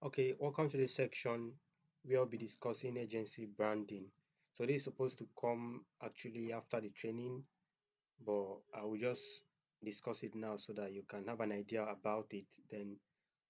Okay, welcome to this section where I'll be discussing agency branding. So this is supposed to come actually after the training, but I will just discuss it now so that you can have an idea about it. Then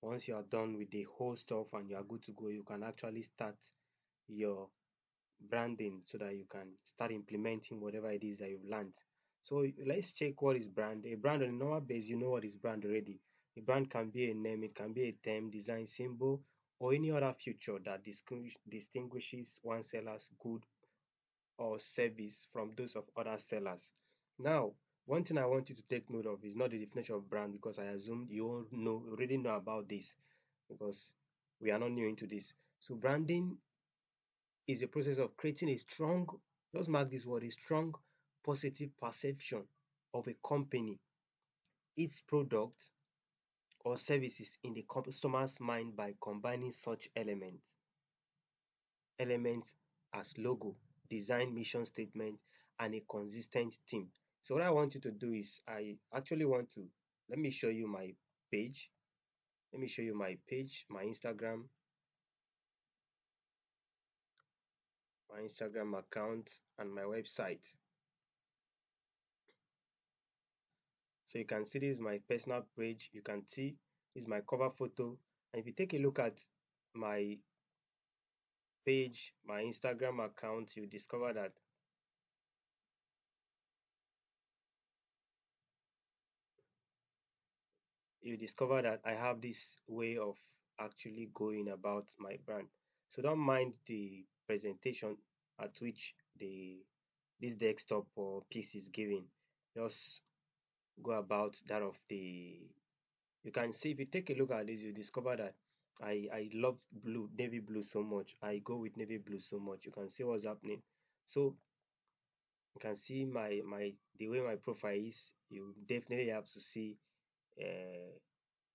once you are done with the whole stuff and you are good to go, you can actually start your branding so that you can start implementing whatever it is that you've learned. So let's check what is brand. A brand on a normal base, you know what is brand already. A brand can be a name, it can be a term, design, symbol, or any other feature that distinguishes one seller's good or service from those of other sellers. Now, one thing I want you to take note of is not the definition of brand because I assume you all know already know about this because we are not new into this. So branding is a process of creating a strong, just mark this word, a strong positive perception of a company, its product or services in the customer's mind by combining such elements as logo, design, mission statement, and a consistent theme. So what I want you to do is I actually want to let me show you my page. Let me show you my page, my Instagram account, and my website. So you can see this is my personal page. You can see this is my cover photo. And if you take a look at my page, my Instagram account, you discover that I have this way of actually going about my brand. So don't mind the presentation at which this desktop or PC is giving. Just go about that of the you can see if you take a look at this, you discover that I love blue, navy blue so much. I go with navy blue so much. You can see what's happening. So you can see my the way my profile is. You definitely have to see uh,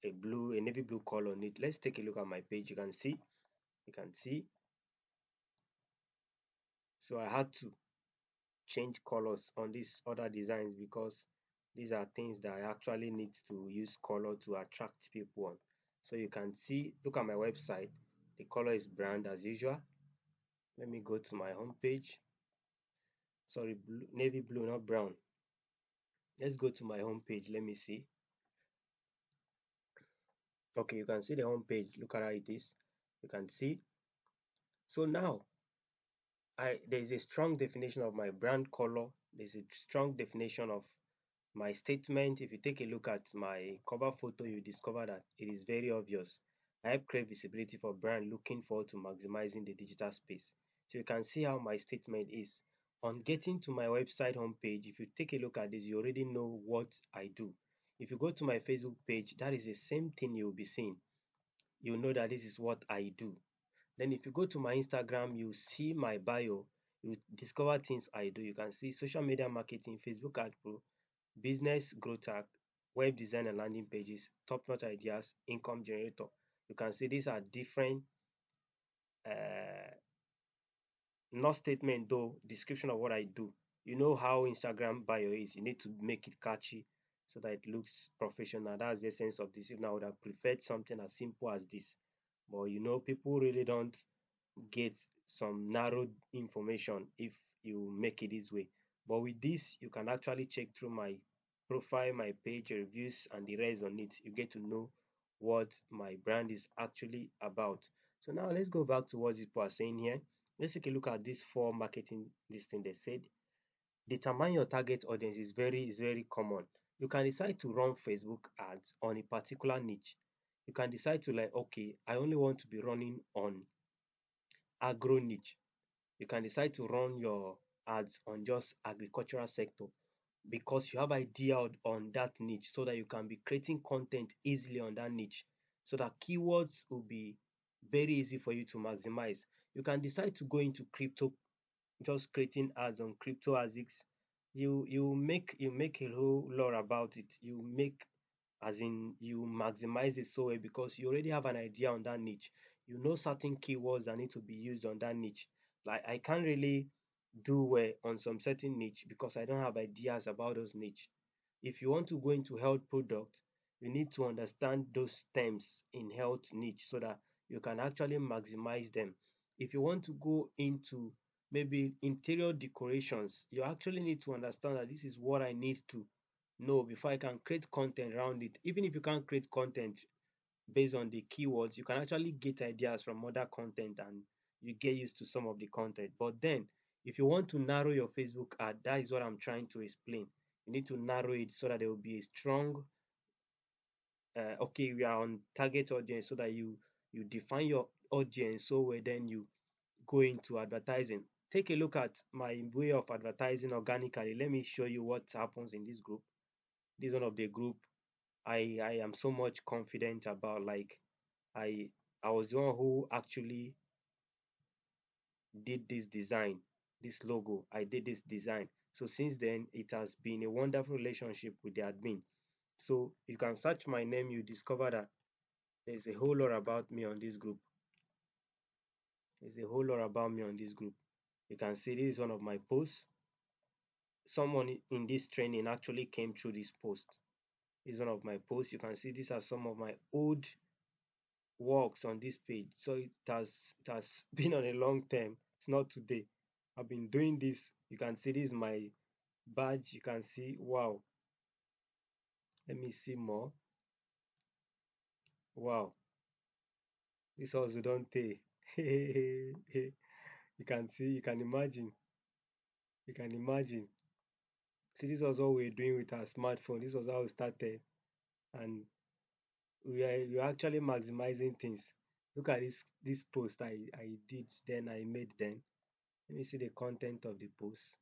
a navy blue color on it. Let's take a look at my page. You can see. So I had to change colors on these other designs because these are things that I actually need to use color to attract people on. So you can see, look at my website. The color is brand as usual. Let me go to my home page. Sorry, navy blue, not brown. Let's go to my home page. Let me see. Okay, you can see the home page. Look at how it is. You can see. So now there's a strong definition of my brand color. There's a strong definition of my statement. If you take a look at my cover photo, you discover that it is very obvious. I help create visibility for brand looking forward to maximizing the digital space. So you can see how my statement is. On getting to my website homepage, if you take a look at this, you already know what I do. If you go to my Facebook page, that is the same thing you'll be seeing. You know that this is what I do. Then if you go to my Instagram, you see my bio, you discover things I do. You can see social media marketing, Facebook ad pro, business growth hack, web design and landing pages, top-notch ideas, income generator. You can see these are different, uh, not statement though, description of what I do. You know how Instagram bio is. You need to make it catchy so that it looks professional. That's the essence of this. Even I would have preferred something as simple as this. But you know, people really don't get some narrowed information if you make it this way. But with this, you can actually check through my profile, my page reviews, and the rest on it. You get to know what my brand is actually about. So now let's go back to what people are saying here. Let's take a look at this four marketing this thing they said. Determine your target audience is very common. You can decide to run Facebook ads on a particular niche. You can decide to like, okay, I only want to be running on agro niche. You can decide to run your ads on just agricultural sector because you have idea on that niche so that you can be creating content easily on that niche so that keywords will be very easy for you to maximize. You can decide to go into crypto, just creating ads on crypto ASICs. You make a whole lot about it. You make as in you maximize it so well because you already have an idea on that niche. You know certain keywords that need to be used on that niche. Like I can't really do well on some certain niche because I don't have ideas about those niche. If you want to go into health product, you need to understand those terms in health niche so that you can actually maximize them. If you want to go into maybe interior decorations, you actually need to understand that this is what I need to know before I can create content around it. Even if you can't create content based on the keywords, you can actually get ideas from other content and you get used to some of the content. But then, if you want to narrow your Facebook ad, that is what I'm trying to explain. You need to narrow it so that there will be a strong, okay, we are on target audience, so that you define your audience so well, then you go into advertising. Take a look at my way of advertising organically. Let me show you what happens in this group. This is one of the group I am so much confident about. Like I I was the one who actually did this design, this logo. I did this design. So since then, it has been a wonderful relationship with the admin. So you can search my name, you discover that there's a whole lot about me on this group. There's a whole lot about me on this group. You can see this is one of my posts. Someone in this training actually came through this post. This is one of my posts. You can see these are some of my old works on this page. So it has been on a long term. It's not today. I've been doing this. You can see this is my badge. You can see, wow. Let me see more. Wow. This also don't take. You can see, you can imagine. You can imagine. See, this was what we were doing with our smartphone. This was how we started. And we're actually maximizing things. Look at this post I did then, I made then. Let me see the content of the post.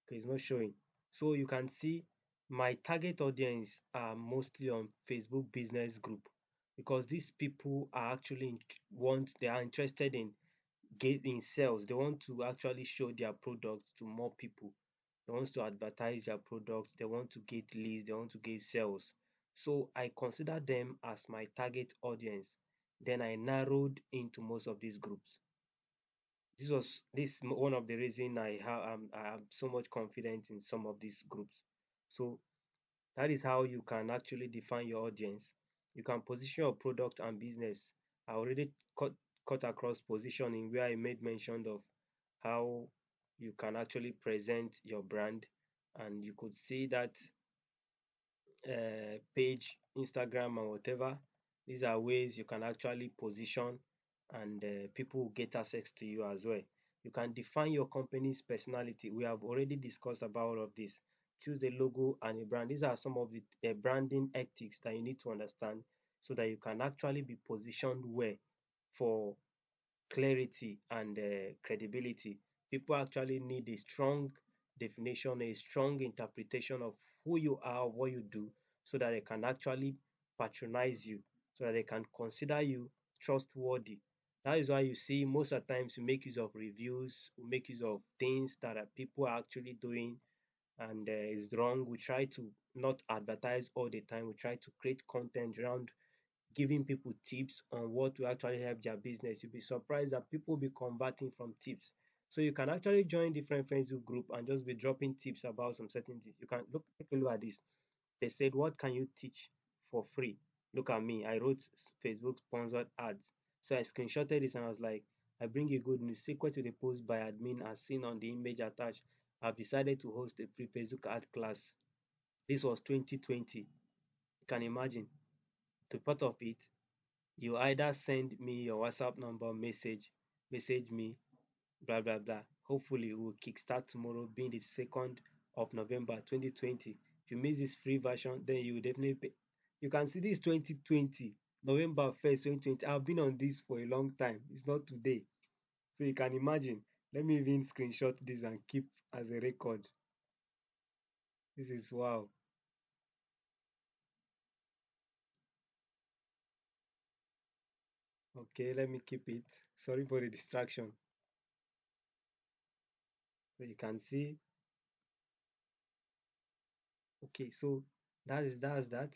Okay, it's not showing. So you can see my target audience are mostly on Facebook business group, because these people are actually they are interested in getting sales. They want to actually show their products to more people. They want to advertise their products. They want to get leads. They want to get sales. So I consider them as my target audience. Then I narrowed into most of these groups. This one of the reason I am so much confident in some of these groups. So that is how you can actually define your audience. You can position your product and business. I already cut across positioning, where I made mention of how you can actually present your brand, and you could see that page, Instagram, and whatever. These are ways you can actually position, and people will get access to you as well. You can define your company's personality. We have already discussed about all of this. Choose a logo and a brand. These are some of the branding ethics that you need to understand, so that you can actually be positioned well for clarity and credibility. People actually need a strong definition, a strong interpretation of who you are, what you do, so that they can actually patronize you, so that they can consider you trustworthy. That is why you see most of the times we make use of reviews, we make use of things that people are actually doing and is wrong. We try to not advertise all the time. We try to create content around giving people tips on what will actually help their business. You'll be surprised that people will be converting from tips. So you can actually join different Facebook group and just be dropping tips about some certain things. You can take a look at this. They said, what can you teach for free? Look at me. I wrote Facebook sponsored ads. So I screenshotted this and I was like, I bring you good news. Sequel to the post by admin as seen on the image attached. I've decided to host a free Facebook ad class. This was 2020. You can imagine. To part of it, you either send me your WhatsApp number, message me, blah blah blah. Hopefully we'll kickstart tomorrow, being the 2nd of November 2020. If you miss this free version, then you will definitely pay. You can see this 2020, November 1st, 2020. I've been on this for a long time. It's not today. So you can imagine. Let me even screenshot this and keep as a record. This is wow. Okay, let me keep it. Sorry for the distraction. So you can see. Okay, so that's that.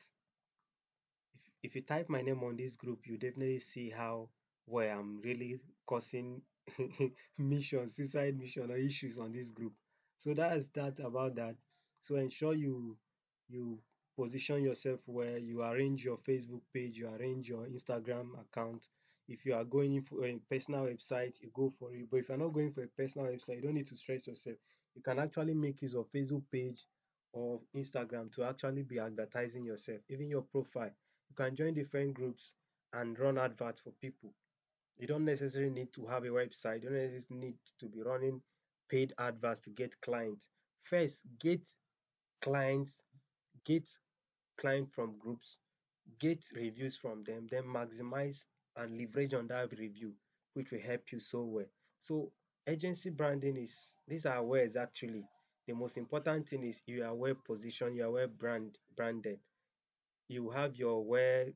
If you type my name on this group, you definitely see how where I'm really causing mission, suicide mission or issues on this group. So that's that about that. So ensure you position yourself well, you arrange your Facebook page, you arrange your Instagram account. If you are going in for a personal website, you go for it. But if you're not going for a personal website, you don't need to stress yourself. You can actually make use of Facebook page or Instagram to actually be advertising yourself, even your profile. You can join different groups and run adverts for people. You don't necessarily need to have a website. You don't necessarily need to be running paid adverts to get clients. First, clients, get client from groups, get reviews from them, then maximize and leverage on that review, which will help you so well. So agency branding is, these are words actually. The most important thing is you are well positioned, you are well branded. You have your well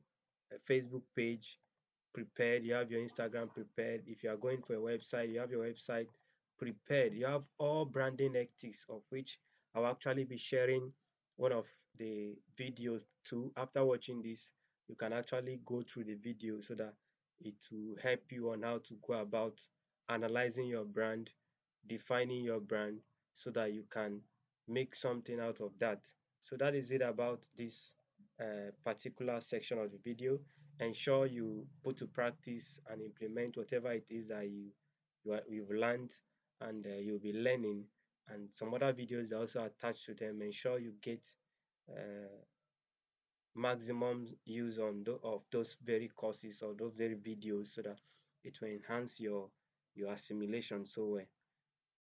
Facebook page prepared, you have your Instagram prepared. If you are going for a website, you have your website prepared. You have all branding ethics, of which I'll actually be sharing one of the videos too. After watching this, you can actually go through the video so that it will help you on how to go about analyzing your brand, defining your brand, so that you can make something out of that. So that is it about this particular section of the video. Ensure you put to practice and implement whatever it is that you've learned, and you'll be learning, and some other videos are also attached to them. Ensure you get uh, maximum use of those very courses or those very videos so that it will enhance your assimilation so well.